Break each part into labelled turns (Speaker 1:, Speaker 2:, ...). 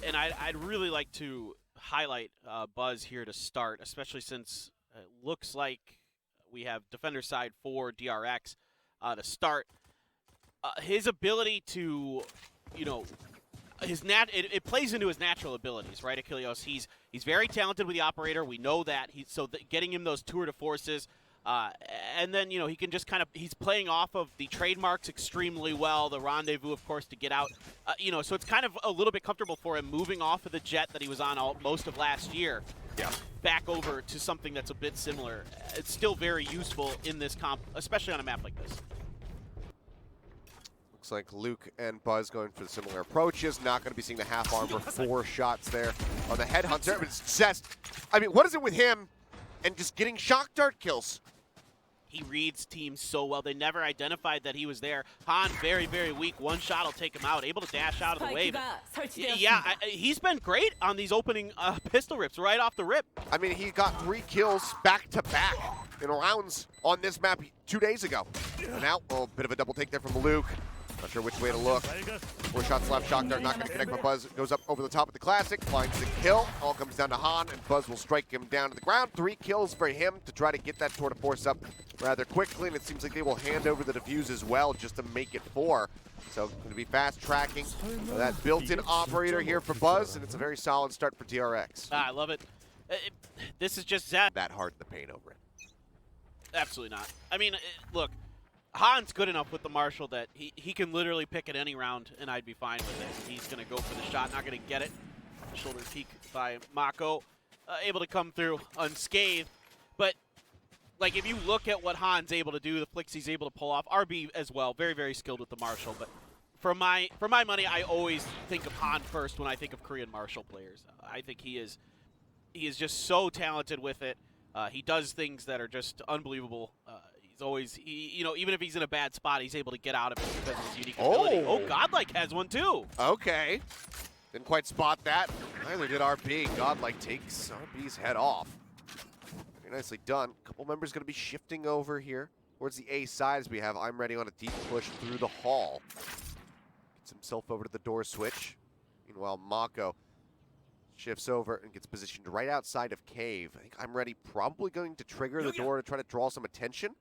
Speaker 1: and I'd really like to highlight Buzz here to start, especially since it looks like we have defender side for DRX to start. His ability to, you know, it plays into his natural abilities, right, Achilleos? He's very talented with the operator. We know that. Getting him those tour de forces, and then, you know, he can just kind of, he's playing off of the trademarks extremely well, the rendezvous, of course, to get out. You know, so it's kind of a little bit comfortable for him moving off of the jet that he was on most of last year. Yeah. Back over to something that's a bit similar. It's still very useful in this comp, especially on a map like this.
Speaker 2: Looks like Luke and Buzz going for the similar approaches. Not going to be seeing the half armor. 4 shots there on the headhunter. It's just, I mean, what is it with him and just getting shock dart kills?
Speaker 1: He reads teams so well. They never identified that he was there. Han, very, very weak. One shot will take him out. Able to dash out of the wave. Yeah, he's been great on these opening pistol rips right off the rip.
Speaker 2: I mean, he got 3 kills back-to-back in rounds on this map 2 days ago. And now, a bit of a double take there from Luke. Not sure which way to look. 4 shots left. Shock dart not going to connect, but Buzz goes up over the top of the classic, finds the kill. All comes down to Han, and Buzz will strike him down to the ground. 3 kills for him to try to get that tour de force up rather quickly, and it seems like they will hand over the defuse as well just to make it 4. So going to be fast tracking that built-in operator here for Buzz, and it's a very solid start for DRX.
Speaker 1: I love it. This is just that
Speaker 2: hard in the paint over it.
Speaker 1: Absolutely not. I mean, look. Han's good enough with the Marshall that he can literally pick at any round, and I'd be fine with it. He's going to go for the shot, not going to get it. Shoulder peek by Mako, able to come through unscathed. But, like, if you look at what Han's able to do, the flicks he's able to pull off, RB as well, very, very skilled with the Marshall. But for my money, I always think of Han first when I think of Korean Marshall players. I think he is just so talented with it. He does things that are just unbelievable. Always, you know, even if he's in a bad spot, he's able to get out of it because of his unique ability. Oh, Godlike has one too.
Speaker 2: Okay. Didn't quite spot that. Neither did RB. Godlike takes RB's head off. Very nicely done. A couple members going to be shifting over here towards the A side as we have I'm Ready on a deep push through the hall. Gets himself over to the door switch. Meanwhile, Mako shifts over and gets positioned right outside of Cave. I think I'm Ready probably going to trigger the door to try to draw some attention.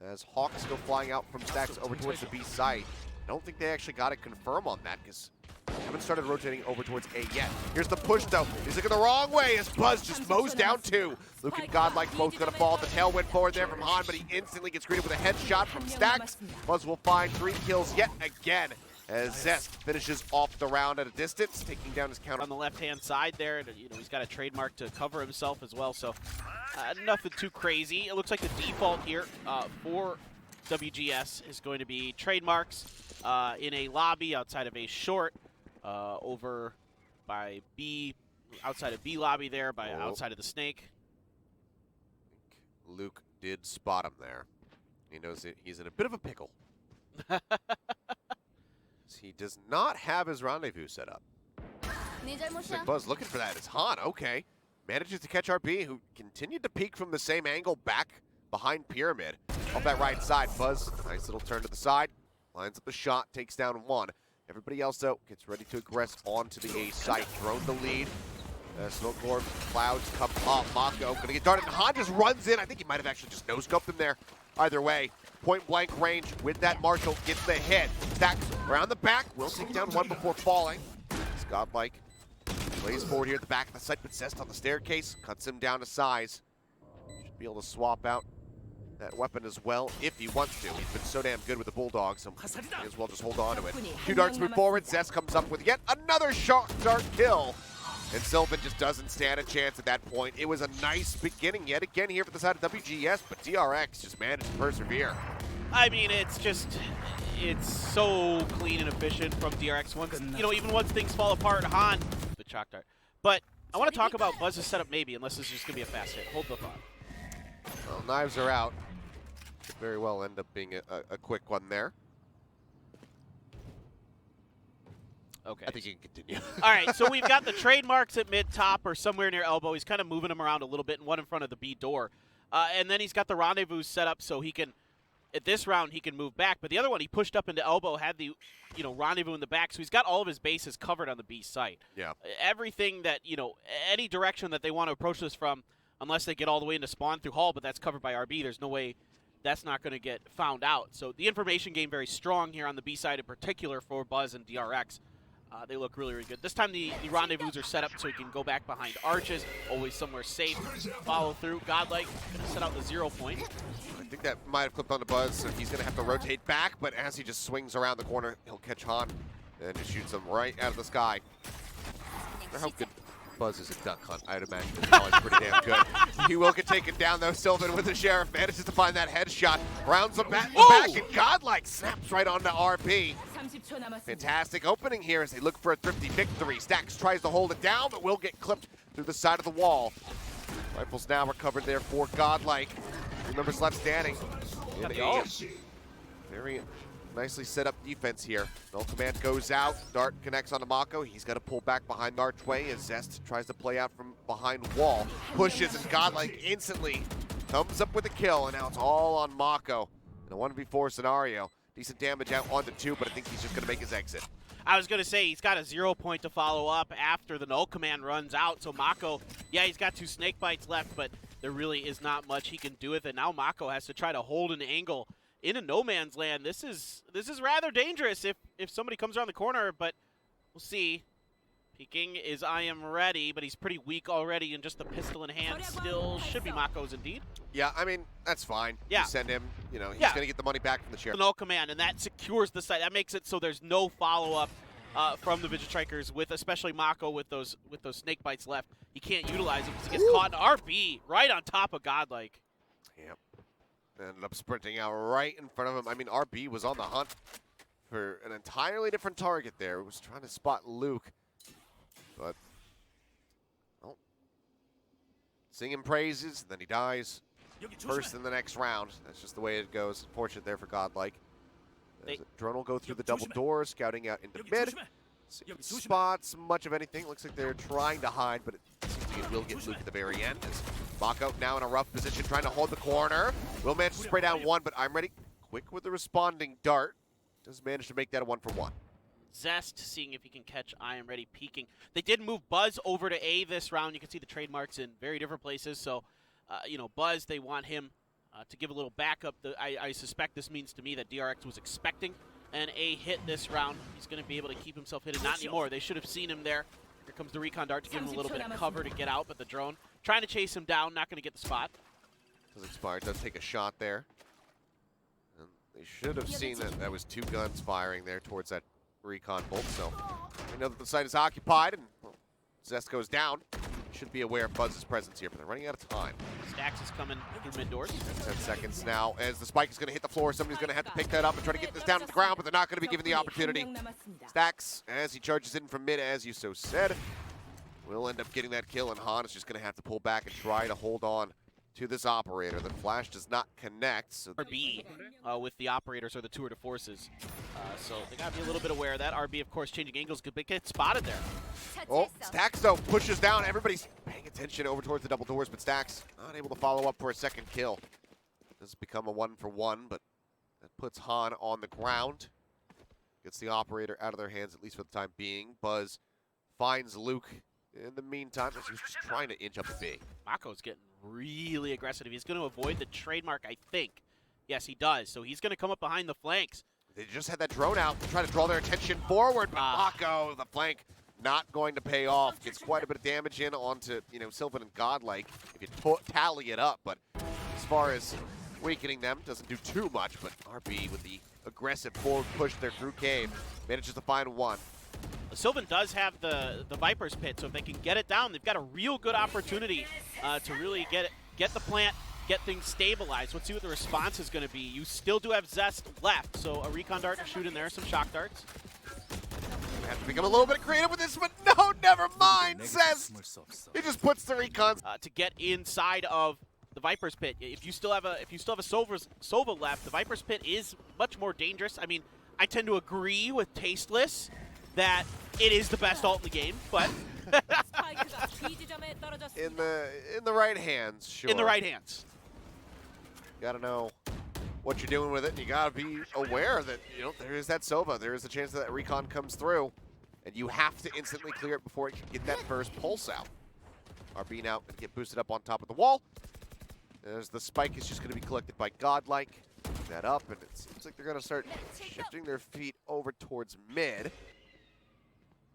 Speaker 2: As Hawks go flying out from Stacks over towards the B site. I don't think they actually got to confirm on that because they haven't started rotating over towards A yet. Here's the push though. He's looking the wrong way as Buzz just mows down 2. Luke and Godlike both going to fall. The tail went forward there from Han, but he instantly gets greeted with a headshot from Stacks. Buzz will find 3 kills yet again as Zest finishes off the round at a distance, taking down his counter.
Speaker 1: On the left-hand side there, you know, he's got a trademark to cover himself as well, so nothing too crazy. It looks like the default here for WGS is going to be trademarks in a lobby outside of a short over by B, outside of B lobby there, by outside of the snake.
Speaker 2: I think Luke did spot him there. He knows that he's in a bit of a pickle. He does not have his rendezvous set up. Like Buzz looking for that. It's Han, okay. Manages to catch RB, who continued to peek from the same angle back behind Pyramid. Off that right side, Buzz, nice little turn to the side. Lines up the shot, takes down 1. Everybody else, though, gets ready to aggress onto the A site. Drone the lead. Smoke orb, clouds come up. Mako gonna get darted, and Han just runs in. I think he might have actually just no-scoped him there. Either way, point-blank range with that Marshall gets the hit. Stacks around the back, will take down 1 before falling. It's Godlike. Plays forward here at the back of the site, but Zest on the staircase cuts him down to size. Should be able to swap out that weapon as well if he wants to. He's been so damn good with the Bulldog, so may as well just hold on to it. 2 darts move forward. Zest comes up with yet another shock dart kill. And Sylvan just doesn't stand a chance at that point. It was a nice beginning yet again here for the side of WGS, but DRX just managed to persevere.
Speaker 1: I mean, it's so clean and efficient from DRX. Once, you know, even once things fall apart, Han, the chalk dart. But I want to talk about Buzz's setup maybe, unless this is just going to be a fast hit. Hold the thought.
Speaker 2: Well, knives are out. Could very well end up being a quick one there.
Speaker 1: Okay.
Speaker 2: I think you can continue.
Speaker 1: All right, so we've got the trademarks at mid-top or somewhere near elbow. He's kind of moving them around a little bit, and one in front of the B door. And then he's got the rendezvous set up so he can at this round he can move back, but the other one he pushed up into elbow, had the rendezvous in the back, so he's got all of his bases covered on the B site.
Speaker 2: Yeah.
Speaker 1: Everything that, any direction that they want to approach this from, unless they get all the way into spawn through hall, but that's covered by RB, there's no way that's not going to get found out. So the information game very strong here on the B side in particular for Buzz and DRX. They look really, really good. This time the rendezvous are set up so he can go back behind arches, always somewhere safe, follow through. Godlike going to set out the 0 point.
Speaker 2: I think that might have clipped on the Buzz, so he's going to have to rotate back, but as he just swings around the corner, he'll catch Han and just shoots him right out of the sky. I wonder how good Buzz is at duck hunt. I'd imagine it's probably pretty damn good. He will get taken down, though. Sylvan with the Sheriff manages to find that headshot. Rounds him back, and Godlike snaps right onto RP. Fantastic opening here as they look for a thrifty victory. Stax tries to hold it down, but will get clipped through the side of the wall. Rifles now recovered there for Godlike. Remember, left standing in a very nicely set up defense here. No command goes out. Dart connects onto Mako. He's got to pull back behind the archway as Zest tries to play out from behind wall. Pushes, and Godlike instantly comes up with a kill, and now it's all on Mako in a 1v4 scenario. Decent damage out onto 2, but I think he's just going to make his exit.
Speaker 1: I was going to say, he's got a 0 point to follow up after the null command runs out. So Mako, yeah, he's got 2 snake bites left, but there really is not much he can do with it. Now Mako has to try to hold an angle into no man's land. This is rather dangerous if somebody comes around the corner, but we'll see. Peeking is I am ready, but he's pretty weak already, and just the pistol in hand still should be Mako's indeed.
Speaker 2: Yeah, I mean, that's fine.
Speaker 1: Yeah.
Speaker 2: You send him, he's going to get the money back from the sheriff.
Speaker 1: No command, and that secures the site. That makes it so there's no follow-up from the Vigil Strikers, with especially Mako with those snake bites left. He can't utilize them because he gets caught in RB right on top of Godlike.
Speaker 2: Yep. Ended up sprinting out right in front of him. I mean, RB was on the hunt for an entirely different target there. He was trying to spot Luke. But, well, singing praises, then he dies first in the next round. That's just the way it goes. Fortunate there for Godlike. Drone will go through the double doors, scouting out into mid. Spots much of anything. Looks like they're trying to hide, but it seems it will get Luke at the very end. As Mako now in a rough position, trying to hold the corner. Will manage to spray down 1, but I'm ready. Quick with the responding dart. Does manage to make that a 1-for-1.
Speaker 1: Zest seeing if he can catch I am ready peeking. They did move Buzz over to A this round. You can see the trademarks in very different places. So, Buzz, they want him to give a little backup. I suspect this means to me that DRX was expecting an A hit this round. He's going to be able to keep himself hidden. Not anymore. They should have seen him there. Here comes the recon dart to give him a little bit of cover to get out, but the drone trying to chase him down, not going to get the spot.
Speaker 2: Does expire, does take a shot there. And they should have seen that was 2 guns firing there towards that recon bolt, so we know that the site is occupied, and Zest goes down. Should be aware of Buzz's presence here, but they're running out of time.
Speaker 1: Stax is coming through mid doors.
Speaker 2: 10 seconds now as the spike is going to hit the floor. Somebody's going to have to pick that up and try to get this down to the ground, but they're not going to be given the opportunity. Stax, as he charges in from mid, as you so said, will end up getting that kill, and Han is just going to have to pull back and try to hold on to this operator. The flash does not connect. So
Speaker 1: RB with the operators or the tour de forces. So they got to be a little bit aware of that. RB, of course, changing angles could get spotted there.
Speaker 2: Oh, Stax, though, pushes down. Everybody's paying attention over towards the double doors, but Stax not able to follow up for a second kill. This has become a 1-for-1, but that puts Han on the ground. Gets the operator out of their hands, at least for the time being. Buzz finds Luke in the meantime, as he's just trying to inch up the B.
Speaker 1: Mako's getting really aggressive. He's going to avoid the trademark, I think. Yes, he does. So he's going to come up behind the flanks.
Speaker 2: They just had that drone out to try to draw their attention forward, but Mako, the flank, not going to pay off. Gets quite a bit of damage in onto, Sylvan and Godlike if you tally it up. But as far as weakening them, doesn't do too much. But RB with the aggressive forward push there through cave manages to find 1.
Speaker 1: Sylvan does have the Viper's Pit, so if they can get it down, they've got a real good opportunity to really get the plant, get things stabilized. Let's see what the response is going to be. You still do have Zest left, so a recon dart to shoot in there, some shock darts.
Speaker 2: Have to become a little bit creative with this, but no, never mind, Zest. He just puts the recons
Speaker 1: to get inside of the Viper's Pit. If you still have a Sova left, the Viper's Pit is much more dangerous. I mean, I tend to agree with Tasteless that it is the best ult in the game, but in
Speaker 2: the right hands, sure.
Speaker 1: In the right hands.
Speaker 2: Gotta know what you're doing with it, and you gotta be aware that, you know, there is that Sova. There is a chance that recon comes through, and you have to instantly clear it before it can get that first pulse out. RB now gonna get boosted up on top of the wall. As the spike is just gonna be collected by Godlike. That up, and it seems like they're gonna start shifting their feet over towards mid.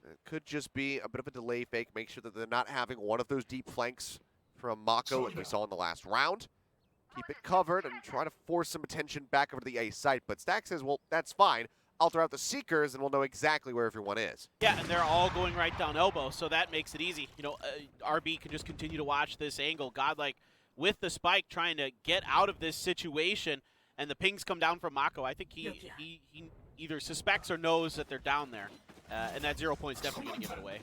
Speaker 2: It could just be a bit of a delay fake. Make sure that they're not having one of those deep flanks from Mako, as we saw in the last round. Keep it covered and try to force some attention back over to the A site. But Stack says, well, that's fine. I'll throw out the Seekers, and we'll know exactly where everyone is.
Speaker 1: Yeah, and they're all going right down elbow, so that makes it easy. You know, RB can just continue to watch this angle. Godlike with the spike trying to get out of this situation, and the pings come down from Mako. I think he either suspects or knows that they're down there, and that 0 point's definitely going to give it away.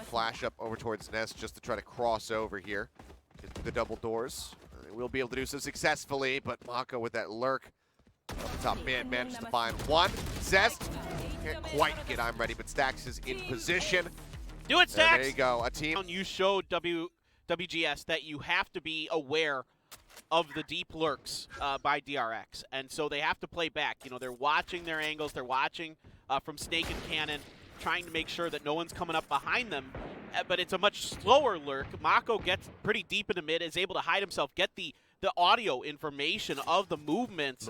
Speaker 2: Flash up over towards Nest just to try to cross over here. Get through the double doors. They will be able to do so successfully, but Mako with that lurk up the top mid manages to find one. Zest can't quite get I'm ready, but Stax is in position.
Speaker 1: Do it, Stax!
Speaker 2: There you go, a team.
Speaker 1: You showed WGS that you have to be aware of the deep lurks by DRX, and so they have to play back. You know, they're watching their angles, they're watching from Snake and Cannon, trying to make sure that no one's coming up behind them, but it's a much slower lurk. Mako gets pretty deep in the mid, is able to hide himself, get the audio information of the movements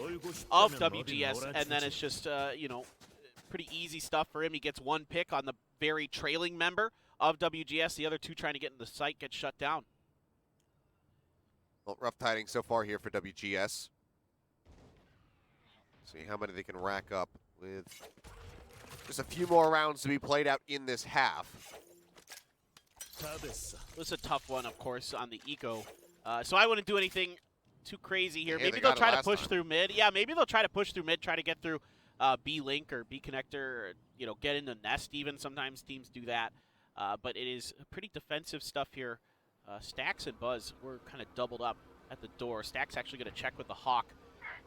Speaker 1: of WGS, and then it's just, you know, pretty easy stuff for him. He gets one pick on the very trailing member of WGS. The other two trying to get in the site get shut down.
Speaker 2: Well, rough tidings so far here for WGS. See how many they can rack up with just a few more rounds to be played out in this half.
Speaker 1: This is a tough one, of course, on the eco. So I wouldn't do anything too crazy here.
Speaker 2: Yeah,
Speaker 1: maybe they'll try to push through mid. Yeah, maybe they'll try to push through mid, try to get through B link or B connector, or, you know, get in the nest even. Sometimes teams do that. But it is pretty defensive stuff here. Stax and Buzz were kind of doubled up at the door. Stax actually going to check with the Hawk.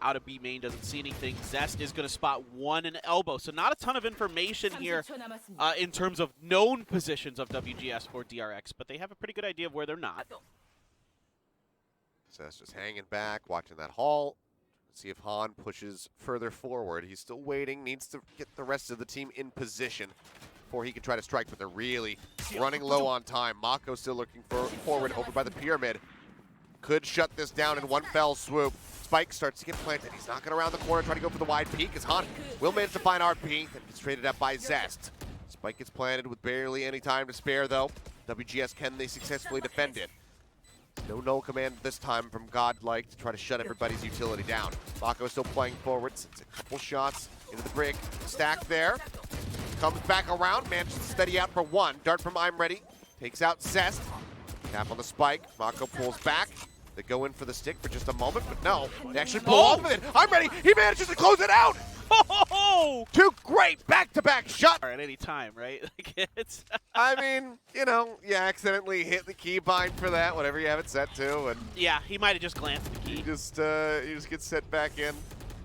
Speaker 1: Out of B main, doesn't see anything. Zest is going to spot one in elbow. So not a ton of information here in terms of known positions of WGS for DRX, but they have a pretty good idea of where they're not.
Speaker 2: Zest just hanging back, watching that haul. Let's see if Han pushes further forward. He's still waiting, needs to get the rest of the team in position before he can try to strike, but they're really running low on time. Mako still looking forward over by the pyramid. Could shut this down in one fell swoop. Spike starts to get planted. He's knocking around the corner, trying to go for the wide peak as Han will manage to find RP, then gets traded up by Zest. Spike gets planted with barely any time to spare, though. WGS, can they successfully defend it? No null command this time from Godlike to try to shut everybody's utility down. Mako still playing forward, sends a couple shots into the brig. Stack there. Comes back around, manages to steady out for one. Dart from I'm Ready. Takes out Zest. Tap on the spike. Mako pulls back. They go in for the stick for just a moment, but no. They actually pull off of it. I'm Ready. He manages to close it out. Two great back-to-back shots.
Speaker 1: At any time, right? Like it's
Speaker 2: I mean, you know, you accidentally hit the keybind for that, whatever you have it set to, and
Speaker 1: yeah, he might have just glanced at the key.
Speaker 2: you just get set back in.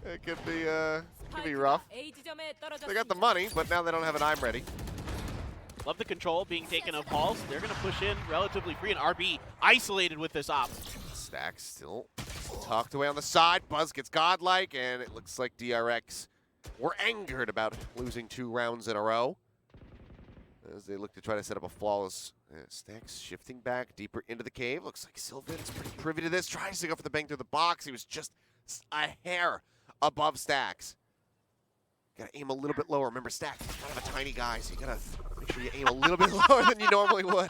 Speaker 2: It could be rough. They got the money, but now they don't have an I'm Ready.
Speaker 1: Love the control being taken of Halls. They're going to push in relatively free, and RB isolated with this op.
Speaker 2: Stack still tucked away on the side. Buzz gets Godlike, and it looks like DRX were angered about losing 2 rounds in a row as they look to try to set up a flawless Stack's shifting back deeper into the cave. Looks like Sylvan's pretty privy to this. Tries to go for the bang through the box. He was just a hair above Stax. Gotta aim a little bit lower. Remember, Stax is kind of a tiny guy, so you gotta make sure you aim a little bit lower than you normally would.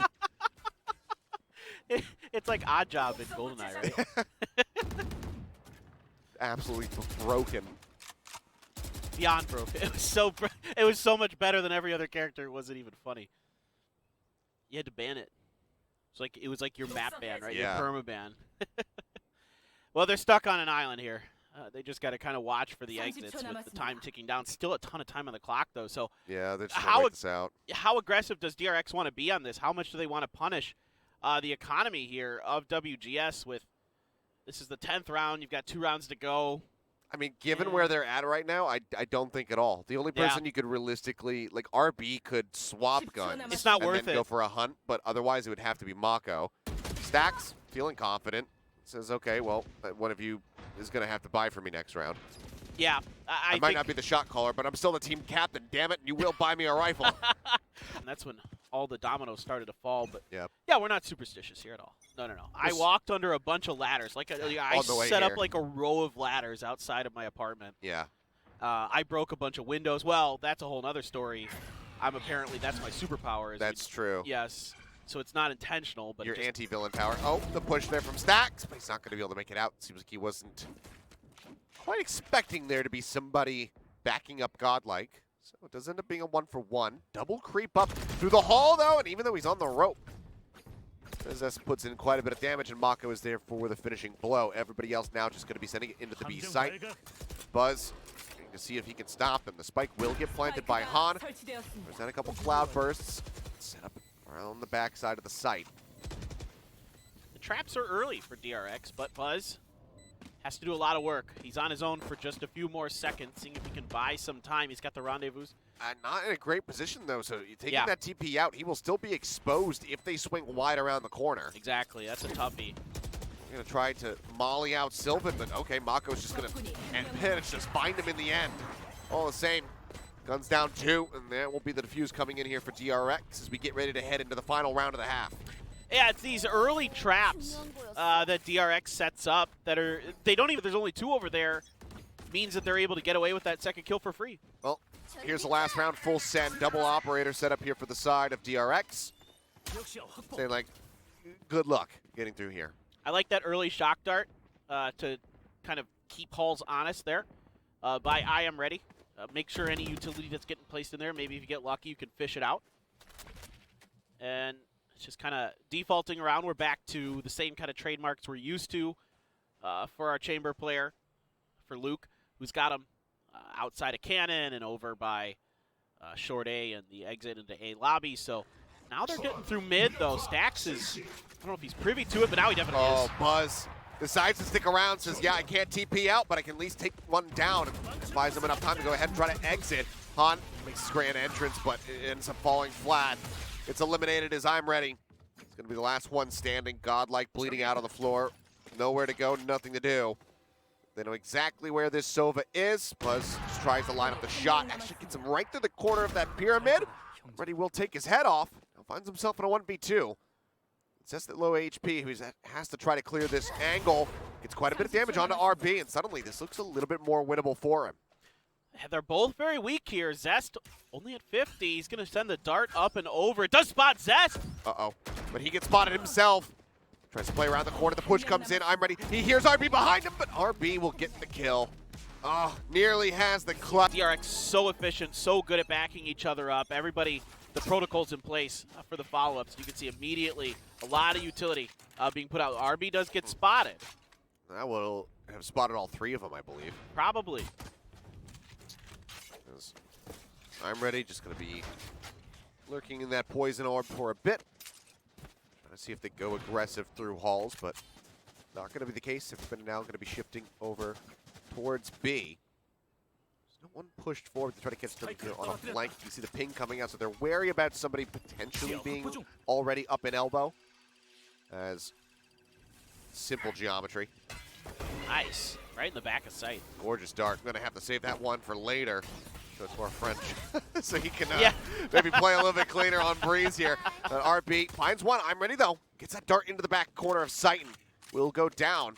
Speaker 1: It's like Odd Job in GoldenEye, right?
Speaker 2: Absolutely broken.
Speaker 1: Beyond broken. It was so much better than every other character. It wasn't even funny. You had to ban it. It was like your map ban, right?
Speaker 2: Yeah.
Speaker 1: Your perma ban. Well, they're stuck on an island here. They just got to kind of watch for the exits with the time ticking down. Still a ton of time on the clock, though. So
Speaker 2: yeah, they're just trying to wait this out.
Speaker 1: How aggressive does DRX want to be on this? How much do they want to punish the economy here of WGS with this is the 10th round. You've got 2 rounds to go.
Speaker 2: I mean, given where they're at right now, I don't think at all. The only person you could realistically, like RB could swap guns.
Speaker 1: It's not worth
Speaker 2: and then
Speaker 1: it.
Speaker 2: Go for a hunt, but otherwise it would have to be Mako. Stax, feeling confident, says, okay, well, one of you is going to have to buy for me next round.
Speaker 1: Yeah.
Speaker 2: I might not be the shot caller, but I'm still the team captain, damn it, and you will buy me a rifle.
Speaker 1: And that's when all the dominoes started to fall, but
Speaker 2: yep.
Speaker 1: Yeah, we're not superstitious here at all. No. I walked under a bunch of ladders. I set up like a row of ladders outside of my apartment.
Speaker 2: Yeah.
Speaker 1: I broke a bunch of windows. Well, that's a whole other story. That's my superpower.
Speaker 2: That's true.
Speaker 1: Yes. So it's not intentional, but
Speaker 2: your anti-villain power. Oh, the push there from Stacks, but he's not going to be able to make it out. Seems like he wasn't quite expecting there to be somebody backing up Godlike. So it does end up being a 1-for-1. Double creep up through the hall, though, and even though he's on the rope, Zest puts in quite a bit of damage, and Mako is there for the finishing blow. Everybody else now just going to be sending it into the B site. Buzz to see if he can stop them. The spike will get planted by Han. There's then a couple cloud bursts set up around the backside of the site.
Speaker 1: The traps are early for DRX, but Buzz has to do a lot of work. He's on his own for just a few more seconds, seeing if he can buy some time. He's got the rendezvous.
Speaker 2: Not in a great position, though, so taking that TP out, he will still be exposed if they swing wide around the corner.
Speaker 1: Exactly, that's a toughie.
Speaker 2: You're going to try to molly out Sylvan, but okay, Mako's just going to manage to find him in the end. All the same, guns down 2, and there will be the defuse coming in here for DRX as we get ready to head into the final round of the half.
Speaker 1: Yeah, it's these early traps that DRX sets up that are, there's only 2 over there, means that they're able to get away with that second kill for free.
Speaker 2: Well, here's the last round, full send, double operator set up here for the side of DRX. Saying like, good luck getting through here.
Speaker 1: I like that early shock dart to kind of keep Halls honest there. By I am ready. Make sure any utility that's getting placed in there, maybe if you get lucky, you can fish it out. And it's just kind of defaulting around. We're back to the same kind of trademarks we're used to for our chamber player, for Luke, who's got him outside of cannon and over by short A and the exit into A lobby. So now they're getting through mid, though. Stacks is, I don't know if he's privy to it, but now he definitely is.
Speaker 2: Oh, Buzz decides to stick around, says, yeah, I can't TP out, but I can at least take one down. And buys him enough time to go ahead and try to exit. Han makes his grand entrance, but it ends up falling flat. It's eliminated as I'm ready. It's going to be the last one standing. Godlike bleeding out on the floor. Nowhere to go, nothing to do. They know exactly where this Sova is. Buzz just tries to line up the shot. Actually gets him right through the corner of that pyramid. Ready will take his head off. Now finds himself in a 1v2. It's just that low HP who has to try to clear this angle. Gets quite a bit of damage onto RB, and suddenly this looks a little bit more winnable for him.
Speaker 1: They're both very weak here. Zest only at 50. He's going to send the dart up and over. It does spot Zest.
Speaker 2: Uh-oh. But he gets spotted himself. Tries to play around the corner. The push comes in. I'm ready. He hears RB behind him, but RB will get the kill. Oh, nearly has the clutch.
Speaker 1: DRX so efficient, so good at backing each other up. Everybody, the protocol's in place for the follow-ups. You can see immediately a lot of utility being put out. RB does get spotted.
Speaker 2: That will have spotted all 3 of them, I believe.
Speaker 1: Probably.
Speaker 2: I'm ready. Just going to be lurking in that poison orb for a bit. Trying to see if they go aggressive through halls, but not going to be the case. Everybody now going to be shifting over towards B. There's no one pushed forward to try to catch them on a flank. You see the ping coming out, so they're wary about somebody potentially being already up in elbow. As simple geometry.
Speaker 1: Nice. Right in the back of sight.
Speaker 2: Gorgeous dart. I'm going to have to save that one for later. Show it to our French. So he can maybe play a little bit cleaner on Breeze here. RB finds one. I'm ready, though. Gets that dart into the back corner of sight and will go down.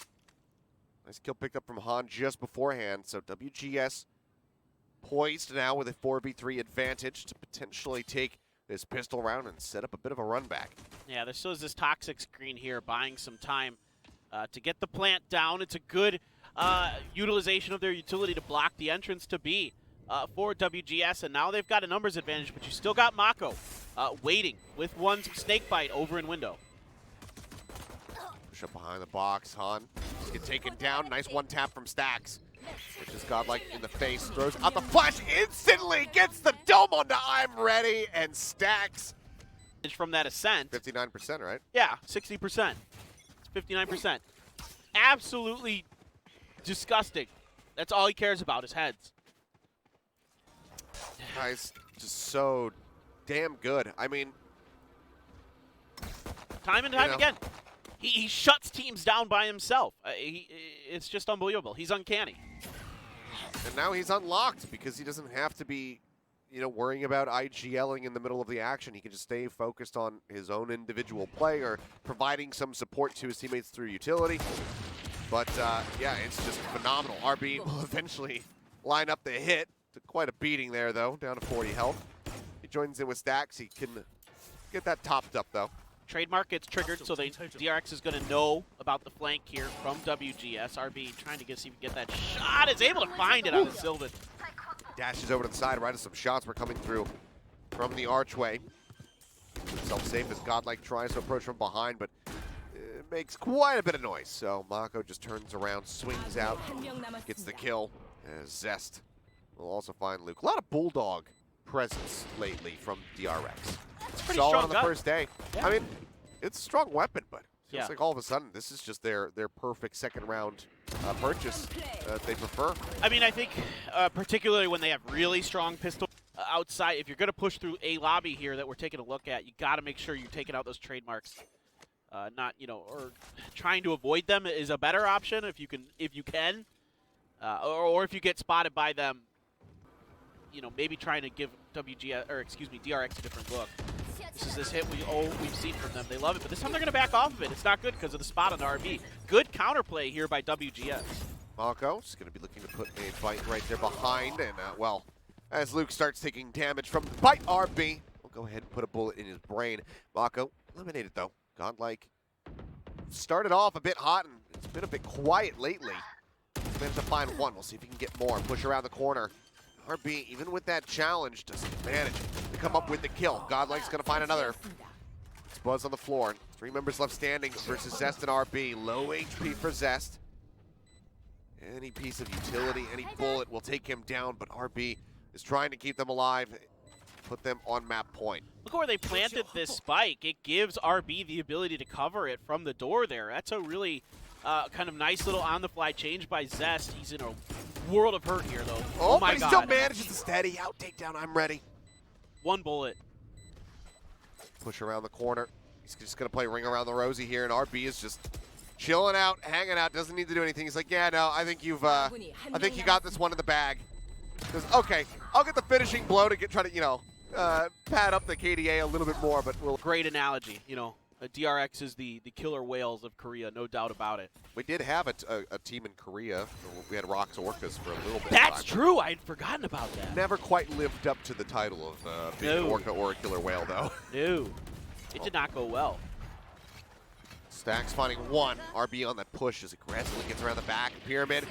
Speaker 2: Nice kill picked up from Han just beforehand. So WGS poised now with a 4v3 advantage to potentially take this pistol round and set up a bit of a run back. Yeah,
Speaker 1: there still is this toxic screen here buying some time to get the plant down. It's a good utilization of their utility to block the entrance to B for WGS, and now they've got a numbers advantage, but you still got Mako waiting with one snake bite over in window.
Speaker 2: Push up behind the box, Han get taken down. Nice one tap from Stacks. Which is Godlike in the face, throws out the flash, instantly gets the dome onto I'm ready, and Stacks.
Speaker 1: From that ascent.
Speaker 2: 59%, right?
Speaker 1: Yeah, 60%. It's 59%. Absolutely disgusting. That's all he cares about, is heads.
Speaker 2: Guy's just so damn good. I mean,
Speaker 1: time and time again. He shuts teams down by himself. It's just unbelievable. He's uncanny.
Speaker 2: And now he's unlocked because he doesn't have to be, worrying about IGLing in the middle of the action. He can just stay focused on his own individual play or providing some support to his teammates through utility. But, yeah, it's just phenomenal. RB will eventually line up the hit. Took quite a beating there, though, down to 40 health. He joins in with stacks. He can get that topped up, though.
Speaker 1: Trademark gets triggered, so DRX is going to know about the flank here from WGS. RB trying to see if he can get that shot. Is able to find it on the Sylvan.
Speaker 2: Dashes over to the side, right as some shots were coming through from the archway. Himself safe as Godlike tries to approach from behind, but it makes quite a bit of noise. So Mako just turns around, swings out, gets the kill. Zest will also find Luke. A lot of Bulldog presence lately from DRX.
Speaker 1: It's pretty
Speaker 2: solid
Speaker 1: strong
Speaker 2: on the
Speaker 1: gun.
Speaker 2: first day. Yeah. I mean, it's a strong weapon, but it feels
Speaker 1: Yeah.
Speaker 2: like all of a sudden this is just their perfect second round purchase they prefer.
Speaker 1: I mean, I think particularly when they have really strong pistol outside, if you're going to push through a lobby here that we're taking a look at, you got to make sure you're taking out those trademarks. Not, or trying to avoid them is a better option if you can, or if you get spotted by them. Maybe trying to give DRX a different look. This is this hit we've seen from them. They love it, but this time they're going to back off of it. It's not good because of the spot on the RB. Good counterplay here by WGS.
Speaker 2: Mako is going to be looking to put a bite right there behind, and well, as Luke starts taking damage from the bite, RB will go ahead and put a bullet in his brain. Mako eliminated though. Godlike started off a bit hot, and it's been a bit quiet lately. He's managed to find one. We'll see if he can get more. Push around the corner. RB, even with that challenge, doesn't manage to come up with the kill. Godlike's going to find another. It's Buzz on the floor. 3 members left standing versus Zest and RB. Low HP for Zest. Any piece of utility, any bullet will take him down, but RB is trying to keep them alive, put them on map point.
Speaker 1: Look where they planted this spike. It gives RB the ability to cover it from the door there. That's a really kind of nice little on-the-fly change by Zest. He's in a world of hurt here, though.
Speaker 2: Oh
Speaker 1: my
Speaker 2: but he
Speaker 1: God.
Speaker 2: still manages to steady out. Takedown, I'm ready.
Speaker 1: One bullet.
Speaker 2: Push around the corner. He's just going to play Ring Around the Rosie here, and RB is just chilling out, hanging out, doesn't need to do anything. He's like, yeah, no, I think you got this one in the bag. Says, okay, I'll get the finishing blow to try to, pad up the KDA a little bit more, but we'll.
Speaker 1: Great analogy, DRX is the killer whales of Korea, no doubt about it.
Speaker 2: We did have a team in Korea. We had Rocks Orcas for a little bit.
Speaker 1: That's true. I had forgotten about that.
Speaker 2: Never quite lived up to the title of being an Orca or a killer whale, though.
Speaker 1: No. It did not go well.
Speaker 2: Stacks finding one. RB on that push as aggressively gets around the back. Pyramid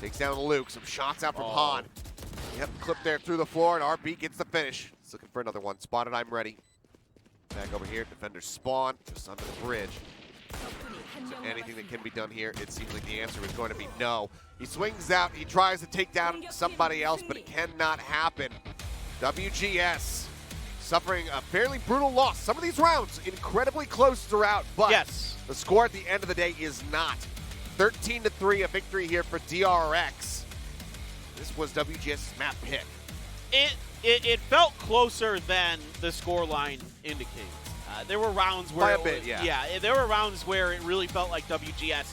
Speaker 2: takes down Luke. Some shots out from Han. Yep, clip there through the floor, and RB gets the finish. He's looking for another one. Spotted, I'm ready. Back over here, defenders spawn just under the bridge. So anything that can be done here, it seems like the answer is going to be no. He swings out, he tries to take down somebody else, but it cannot happen. WGS suffering a fairly brutal loss. Some of these rounds incredibly close throughout, but
Speaker 1: yes,
Speaker 2: the score at the end of the day is not. 13-3, a victory here for DRX. This was WGS's map pick.
Speaker 1: It felt closer than the scoreline indicates. There were rounds where
Speaker 2: by a bit, yeah.
Speaker 1: There were rounds where it really felt like WGS